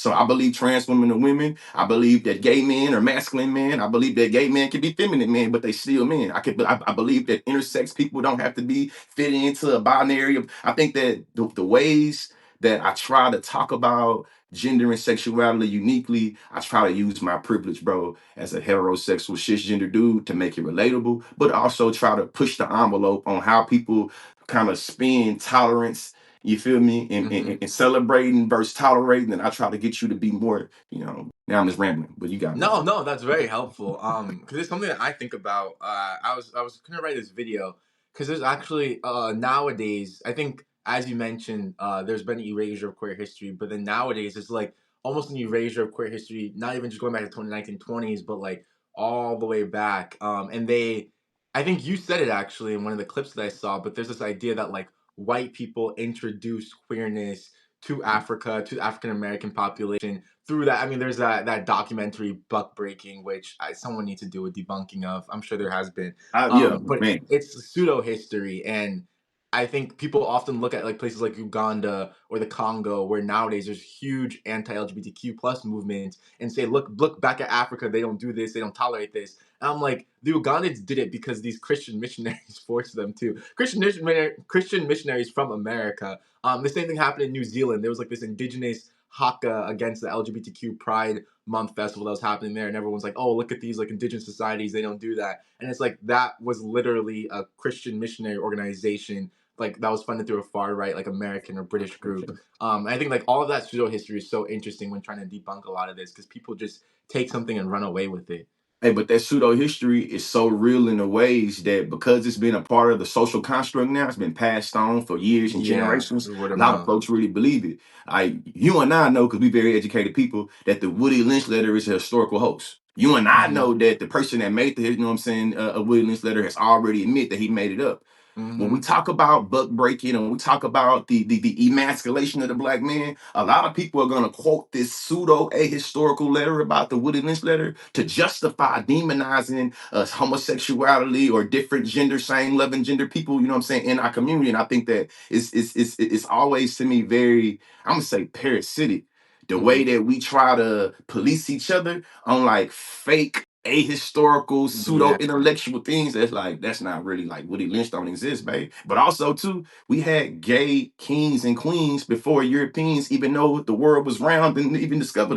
So I believe trans women are women. I believe that gay men are masculine men. I believe that gay men can be feminine men, but they still men. I believe that intersex people don't have to be fit into a binary. I think that the ways that I try to talk about gender and sexuality uniquely, I try to use my privilege, bro, as a heterosexual cisgender dude to make it relatable, but also try to push the envelope on how people kind of spin tolerance, you feel me? And celebrating versus tolerating. And I try to get you to be more, now I'm just rambling, but you got me, No, bro. no, that's very helpful. Because it's something that I think about. I was gonna write this video because there's actually nowadays. I think as you mentioned, there's been an erasure of queer history, but then nowadays it's like almost an erasure of queer history. Not even just going back to 1920s, but like all the way back. I think you said it actually in one of the clips that I saw. But there's this idea that like white people introduced queerness to Africa, to the African American population through that. I mean, there's that documentary Buck Breaking, which someone needs to do a debunking of. I'm sure there has been, Yeah, but man. it's pseudo history, and I think people often look at like places like Uganda or the Congo, where nowadays there's huge anti-LGBTQ plus movements, and say, look back at Africa, they don't do this, they don't tolerate this. And I'm like, the Ugandans did it because these Christian missionaries forced them to. Christian missionaries from America. The same thing happened in New Zealand. There was like this indigenous haka against the LGBTQ Pride Month festival that was happening there, and everyone's like, "Oh, look at these like indigenous societies; they don't do that." And it's like that was literally a Christian missionary organization, like that was funded through a far right, like American or British group. I think like all of that pseudo history is so interesting when trying to debunk a lot of this because people just take something and run away with it. Hey, but that pseudo history is so real in the ways that because it's been a part of the social construct now, it's been passed on for years and Yeah, generations. the word A of lot of mouth. folks really believe it. You and I know, because we're very educated people, that the Woody Lynch letter is a historical hoax. You and I Mm-hmm. know that the person that made the, what I'm saying, a Woody Lynch letter has already admitted that he made it up. When we Mm-hmm. talk about buck breaking and we talk about the emasculation of the black man, a lot of people are going to quote this pseudo ahistorical letter about the Woody Lynch letter to justify demonizing homosexuality or different gender, same loving gender people, you know what I'm saying, in our community. And I think that it's always to me very, I'm gonna say parasitic, the way Mm-hmm. that we try to police each other on like fake ahistorical pseudo Yeah. intellectual things. That's not really like Woody Lynch don't exist, babe. But also too, we had gay kings and queens before Europeans even know the world was round and even discovered